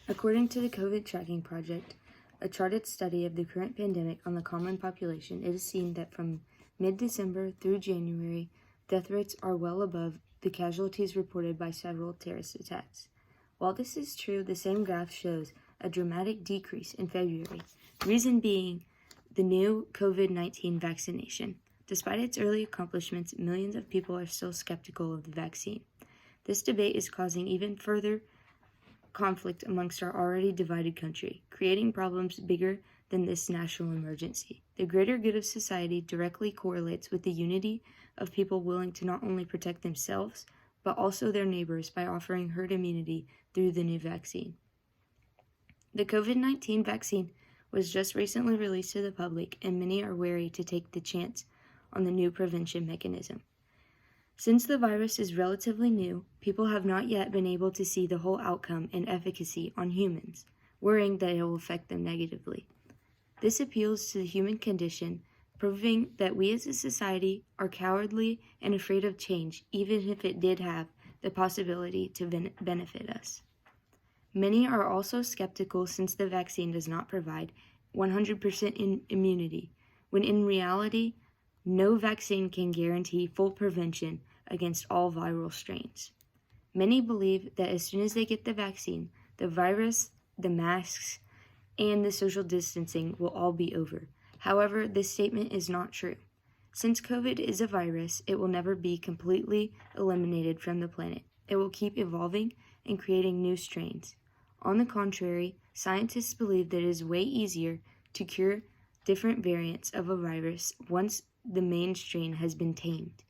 According to the COVID Tracking Project, a charted study of the current pandemic on the common population, it is seen that from mid-December through January, death rates are well above the casualties reported by several terrorist attacks. While this is true, the same graph shows a dramatic decrease in February, reason being the new COVID-19 vaccination. Despite its early accomplishments, millions of people are still skeptical of the vaccine. This debate is causing even further conflict amongst our already divided country, creating problems bigger than this national emergency. The greater good of society directly correlates with the unity of people willing to not only protect themselves, but also their neighbors by offering herd immunity through the new vaccine. The COVID-19 vaccine was just recently released to the public, and many are wary to take the chance on the new prevention mechanism. Since the virus is relatively new, people have not yet been able to see the whole outcome and efficacy on humans, worrying that it will affect them negatively. This appeals to the human condition, proving that we as a society are cowardly and afraid of change, even if it did have the possibility to benefit us. Many are also skeptical since the vaccine does not provide 100% immunity, when in reality, no vaccine can guarantee full prevention against all viral strains. Many believe that as soon as they get the vaccine, the virus, the masks, and the social distancing will all be over. However, this statement is not true. Since COVID is a virus, it will never be completely eliminated from the planet. It will keep evolving and creating new strains. On the contrary, scientists believe that it is way easier to cure different variants of a virus once the main strain has been tamed.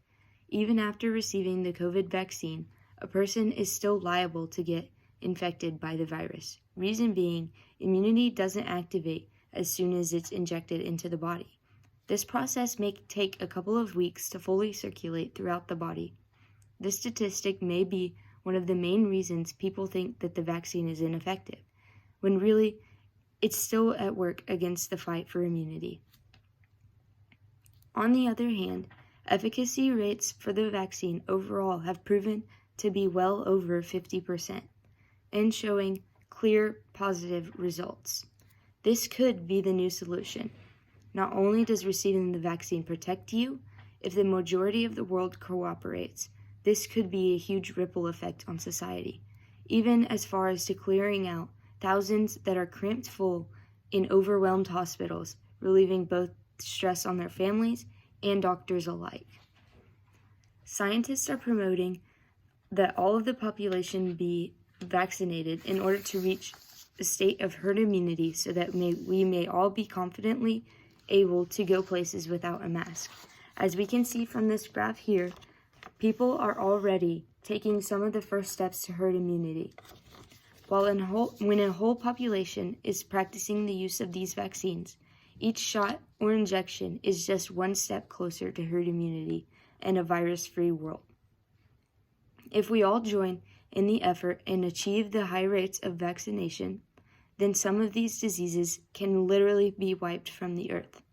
Even after receiving the COVID vaccine, a person is still liable to get infected by the virus. Reason being, immunity doesn't activate as soon as it's injected into the body. This process may take a couple of weeks to fully circulate throughout the body. This statistic may be one of the main reasons people think that the vaccine is ineffective, when really it's still at work against the fight for immunity. On the other hand, efficacy rates for the vaccine overall have proven to be well over 50% and showing clear positive results. This could be the new solution. Not only does receiving the vaccine protect you, if the majority of the world cooperates, this could be a huge ripple effect on society, even as far as to clearing out thousands that are cramped full in overwhelmed hospitals, relieving both stress on their families and doctors alike. Scientists are promoting that all of the population be vaccinated in order to reach a state of herd immunity so that we may all be confidently able to go places without a mask. As we can see from this graph here, people are already taking some of the first steps to herd immunity. When a whole population is practicing the use of these vaccines, each shot or injection is just one step closer to herd immunity and a virus-free world. If we all join in the effort and achieve the high rates of vaccination, then some of these diseases can literally be wiped from the earth.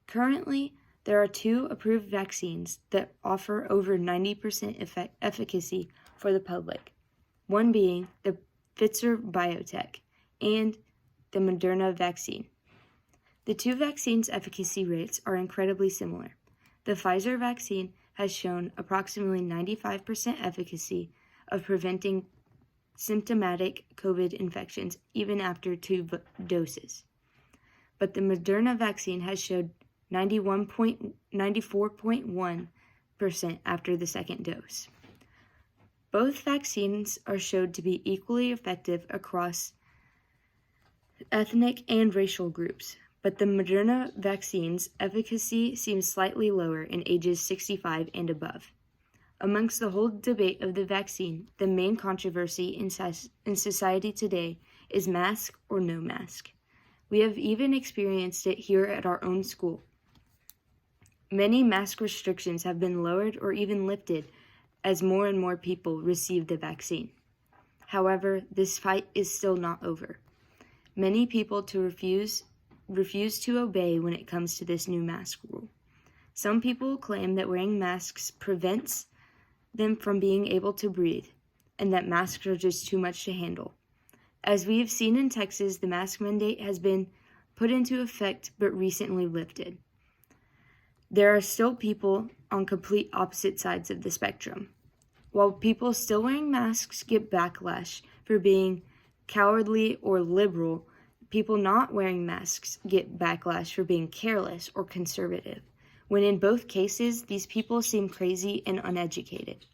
Currently, there are 2 approved vaccines that offer over 90% efficacy for the public, one being the Pfizer BioNTech and the Moderna vaccine. The 2 vaccines' efficacy rates are incredibly similar. The Pfizer vaccine has shown approximately 95% efficacy of preventing symptomatic COVID infections even after 2 doses. But the Moderna vaccine has showed 94.1% after the second dose. Both vaccines are showed to be equally effective across ethnic and racial groups, but the Moderna vaccine's efficacy seems slightly lower in ages 65 and above. Amongst the whole debate of the vaccine, the main controversy in society today is mask or no mask. We have even experienced it here at our own school. Many mask restrictions have been lowered or even lifted as more and more people receive the vaccine. However, this fight is still not over. Many people refuse to obey when it comes to this new mask rule. Some people claim that wearing masks prevents them from being able to breathe, and that masks are just too much to handle. As we have seen in Texas, the mask mandate has been put into effect but recently lifted. There are still people on complete opposite sides of the spectrum. While people still wearing masks get backlash for being cowardly or liberal, people not wearing masks get backlash for being careless or conservative, when in both cases, these people seem crazy and uneducated.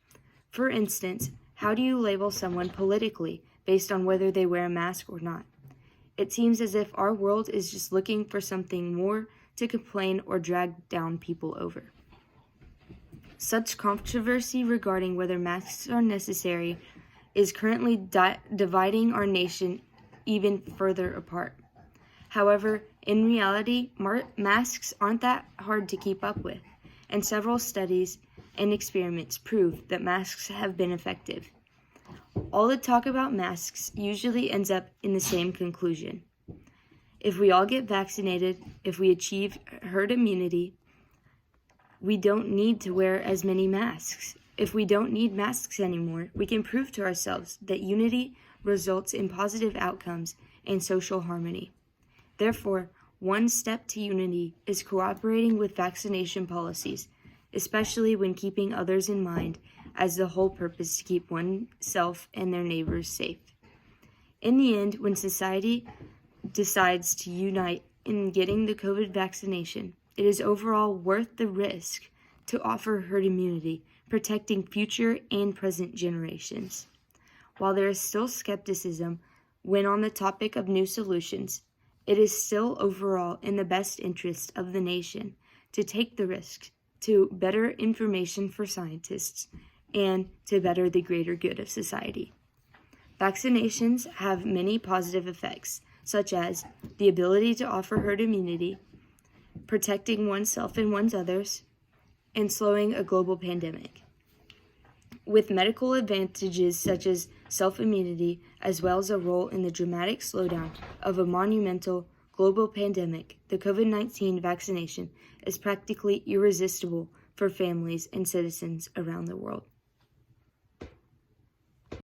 For instance, how do you label someone politically based on whether they wear a mask or not? It seems as if our world is just looking for something more to complain or drag down people over. Such controversy regarding whether masks are necessary is currently dividing our nation even further apart. However, in reality, masks aren't that hard to keep up with, and several studies and experiments prove that masks have been effective. All the talk about masks usually ends up in the same conclusion. If we all get vaccinated, if we achieve herd immunity, we don't need to wear as many masks. If we don't need masks anymore, we can prove to ourselves that unity results in positive outcomes and social harmony. Therefore, one step to unity is cooperating with vaccination policies, especially when keeping others in mind, as the whole purpose to keep oneself and their neighbors safe. In the end, when society decides to unite in getting the COVID vaccination, it is overall worth the risk to offer herd immunity, protecting future and present generations. While there is still skepticism when on the topic of new solutions, it is still overall in the best interest of the nation to take the risk to better information for scientists and to better the greater good of society. Vaccinations have many positive effects, such as the ability to offer herd immunity, protecting oneself and one's others, and slowing a global pandemic. With medical advantages such as self-immunity, as well as a role in the dramatic slowdown of a monumental global pandemic, the COVID-19 vaccination is practically irresistible for families and citizens around the world.